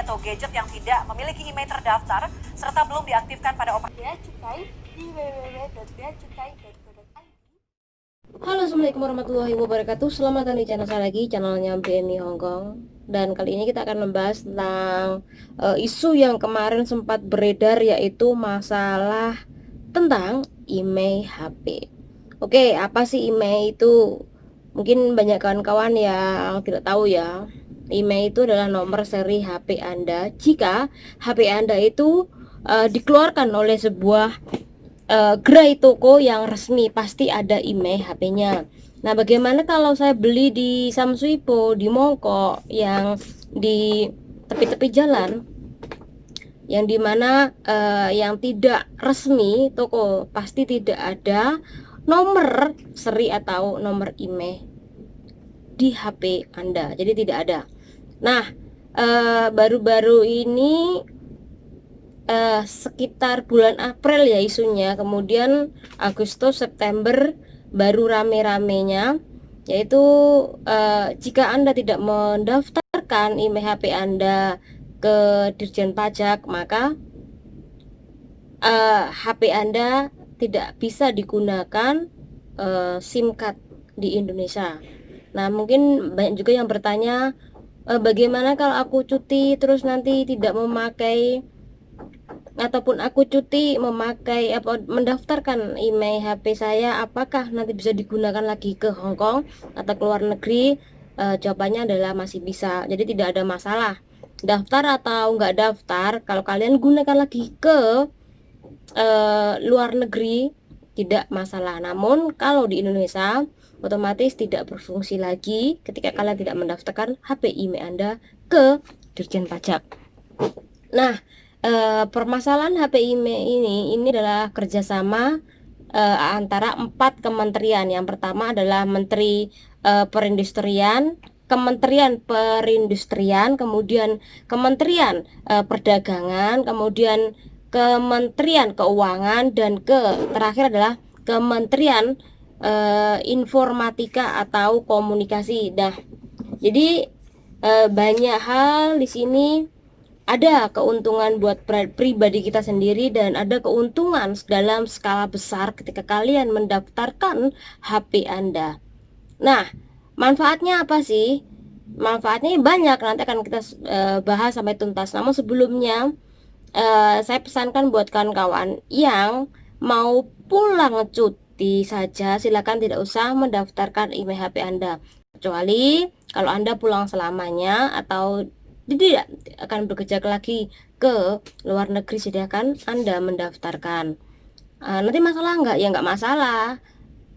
atau gadget yang tidak memiliki email terdaftar serta belum diaktifkan pada operasi bea cukai di www.beacukai.go.id. Halo, assalamualaikum warahmatullahi wabarakatuh. Selamat datang di channel saya lagi, channelnya BMI Hongkong. Dan kali ini kita akan membahas tentang isu yang kemarin sempat beredar, yaitu masalah tentang email HP. Oke, apa sih email itu? Mungkin banyak kawan-kawan yang tidak tahu ya. Email itu adalah nomor seri HP Anda jika HP Anda itu dikeluarkan oleh sebuah gerai toko yang resmi, pasti ada email HP-nya. Nah, bagaimana kalau saya beli di Samsuipo, di Mongkok, yang di tepi-tepi jalan, yang dimana yang tidak resmi toko, pasti tidak ada nomor seri atau nomor email di HP Anda, jadi tidak ada. Nah, baru-baru ini sekitar bulan April ya isunya, kemudian Agustus September baru rame-ramenya, yaitu jika Anda tidak mendaftarkan email HP Anda ke Dirjen Pajak, maka HP Anda tidak bisa digunakan SIM card di Indonesia. Nah, mungkin banyak juga yang bertanya, bagaimana kalau aku cuti terus nanti tidak memakai, ataupun aku cuti memakai mendaftarkan email HP saya, apakah nanti bisa digunakan lagi ke Hong Kong atau ke luar negeri? Jawabannya adalah masih bisa, jadi tidak ada masalah. Daftar atau nggak daftar, kalau kalian gunakan lagi ke luar negeri tidak masalah. Namun kalau di Indonesia otomatis tidak berfungsi lagi ketika kalian tidak mendaftarkan HP email Anda ke Dirjen Pajak. Nah, permasalahan HP email ini adalah kerjasama antara 4 kementerian. Yang pertama adalah Menteri Perindustrian, Kementerian Perindustrian, kemudian Kementerian Perdagangan, kemudian Kementerian Keuangan, dan terakhir adalah Kementerian Informatika atau Komunikasi. Nah, jadi banyak hal di sini. Ada keuntungan buat pribadi kita sendiri dan ada keuntungan dalam skala besar ketika kalian mendaftarkan HP Anda. Nah, manfaatnya apa sih? Manfaatnya banyak, nanti akan kita bahas sampai tuntas. Namun sebelumnya saya pesankan buat kawan-kawan yang mau pulang cuti saja, silakan tidak usah mendaftarkan email HP Anda, kecuali kalau Anda pulang selamanya atau tidak akan bekerja lagi ke luar negeri, sediakan Anda mendaftarkan. Nanti masalah nggak? Ya nggak masalah.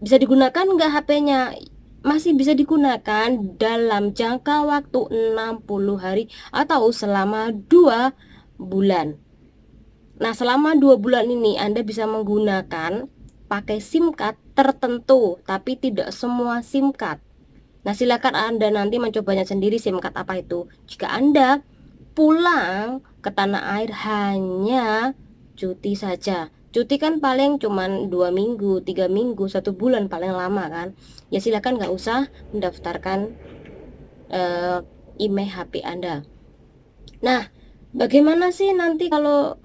Bisa digunakan nggak HP-nya? Masih bisa digunakan dalam jangka waktu 60 hari atau selama 2 bulan. Nah, selama 2 bulan ini Anda bisa menggunakan pakai SIM card tertentu, tapi tidak semua SIM card. Nah, silakan Anda nanti mencobanya sendiri SIM card apa itu. Jika Anda pulang ke tanah air hanya cuti saja. Cuti kan paling cuman 2 minggu, 3 minggu, 1 bulan paling lama kan. Ya silakan nggak usah mendaftarkan email HP Anda. Nah, bagaimana sih nanti kalau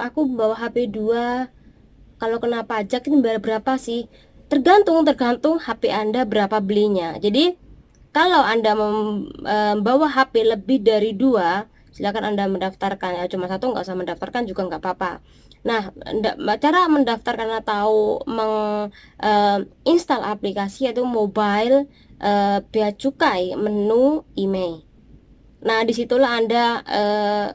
aku bawa HP 2, kalau kena pajak ini bayar berapa sih? Tergantung HP Anda berapa belinya. Jadi kalau Anda membawa HP lebih dari 2, silakan Anda mendaftarkan. Ya, cuma 1 nggak usah mendaftarkan juga nggak apa-apa. Nah, cara mendaftarkan atau menginstal aplikasi yaitu mobile bea cukai, menu email. Nah, disitulah Anda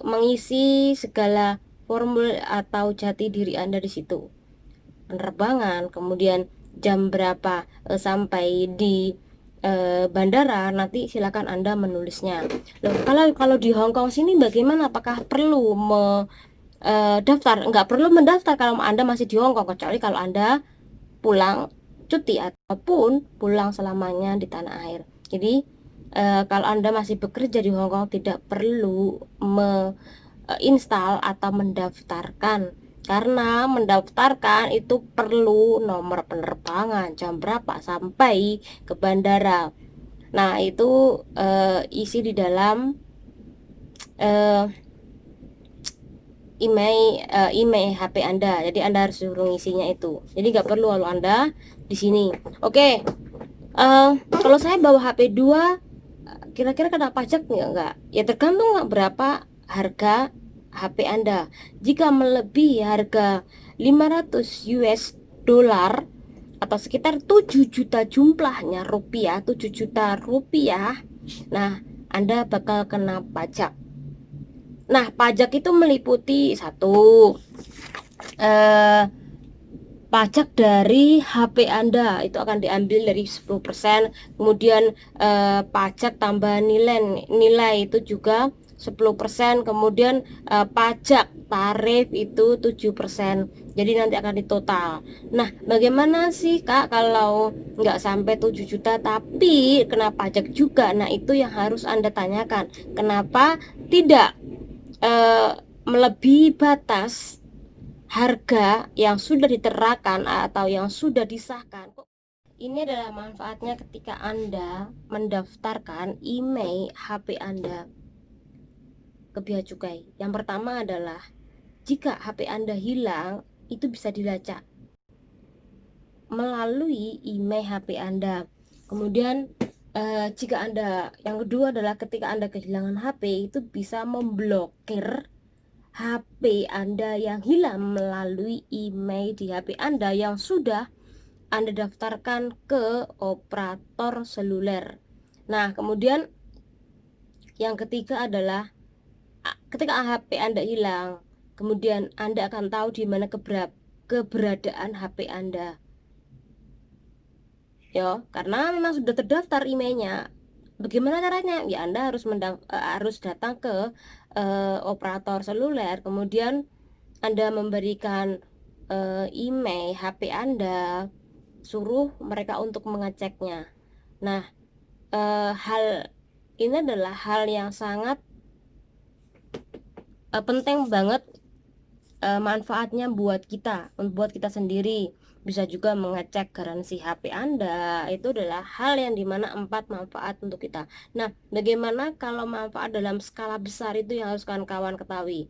mengisi segala formulir atau jati diri Anda di situ. Penerbangan, kemudian jam berapa sampai di bandara, nanti silakan Anda menulisnya. Loh, kalau di Hong Kong sini bagaimana? Apakah perlu daftar? Nggak perlu mendaftar kalau Anda masih di Hong Kong, kecuali kalau Anda pulang cuti ataupun pulang selamanya di tanah air. Jadi kalau Anda masih bekerja di Hong Kong tidak perlu menginstal atau mendaftarkan, karena mendaftarkan itu perlu nomor penerbangan, jam berapa sampai ke bandara. Nah, itu isi di dalam email HP Anda. Jadi Anda harus suruh ngisinya itu. Jadi nggak perlu kalau Anda di sini. Oke. Kalau saya bawa HP 2, kira-kira kena pajak nggak? Ya tergantung berapa harga HP Anda. Jika melebihi harga 500 US dollar atau sekitar 7 juta jumlahnya rupiah, 7 juta rupiah, nah Anda bakal kena pajak. Nah, pajak itu meliputi satu, pajak dari HP Anda itu akan diambil dari 10%, kemudian pajak tambahan nilai itu juga 10%, kemudian pajak tarif itu 7%. Jadi nanti akan ditotal. Nah, bagaimana sih Kak kalau nggak sampai 7 juta tapi kena pajak juga? Nah, itu yang harus Anda tanyakan. Kenapa tidak melebihi batas harga yang sudah diterapkan atau yang sudah disahkan? Ini adalah manfaatnya ketika Anda mendaftarkan email HP Anda ke Bea Cukai. Yang pertama adalah jika HP Anda hilang, itu bisa dilacak melalui email HP Anda. Kemudian jika Anda, yang kedua adalah ketika Anda kehilangan HP, itu bisa memblokir HP Anda yang hilang melalui email di HP Anda yang sudah Anda daftarkan ke operator seluler. Nah, kemudian yang ketiga adalah ketika HP Anda hilang, kemudian Anda akan tahu di mana keberadaan HP Anda. Ya, karena memang sudah terdaftar emailnya. Bagaimana caranya? Ya, Anda harus datang ke operator seluler, kemudian Anda memberikan email HP Anda, suruh mereka untuk mengeceknya. Nah, hal ini adalah hal yang sangat penting banget, manfaatnya buat kita sendiri. Bisa juga mengecek garansi HP Anda. Itu adalah hal yang dimana 4 manfaat untuk kita. Nah, bagaimana kalau manfaat dalam skala besar itu yang harus kawan-kawan ketahui?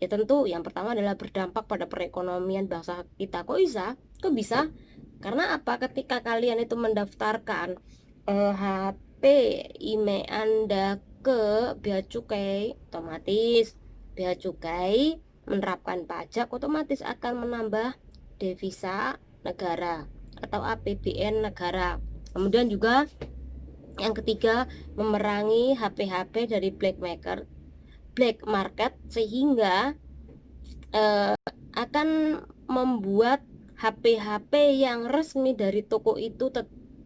Ya tentu yang pertama adalah berdampak pada perekonomian bangsa kita. Kok bisa? Karena apa? Ketika kalian itu mendaftarkan HP email Anda ke Bea Cukai, otomatis Bea Cukai menerapkan pajak, otomatis akan menambah devisa negara atau APBN negara. Kemudian juga yang ketiga, memerangi HP-HP dari black market, sehingga akan membuat HP-HP yang resmi dari toko itu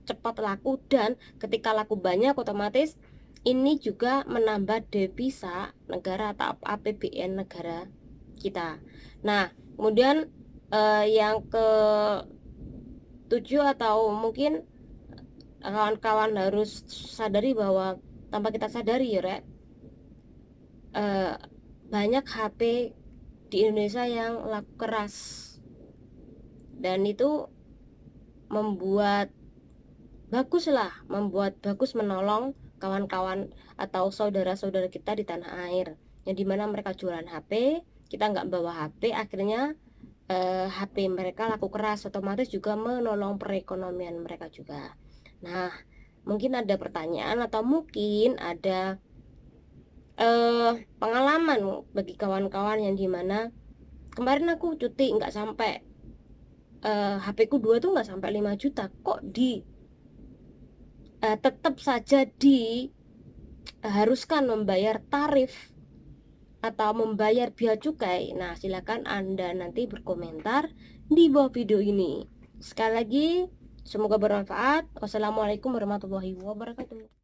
cepat laku, dan ketika laku banyak otomatis ini juga menambah devisa negara atau APBN negara kita. Nah, kemudian yang ke-7 atau mungkin kawan-kawan harus sadari bahwa tanpa kita sadari ya Rek, banyak HP di Indonesia yang laku keras, dan itu membuat bagus menolong kawan-kawan atau saudara-saudara kita di tanah air, yang dimana mereka jualan HP, kita nggak bawa HP, akhirnya HP mereka laku keras, otomatis juga menolong perekonomian mereka juga. Nah, mungkin ada pertanyaan atau mungkin ada pengalaman bagi kawan-kawan yang dimana kemarin aku cuti nggak sampai, HP ku 2 tuh nggak sampai 5 juta, kok tetap saja diharuskan membayar tarif atau membayar bea cukai. Nah, silakan Anda nanti berkomentar di bawah video ini. Sekali lagi, semoga bermanfaat. Wassalamualaikum warahmatullahi wabarakatuh.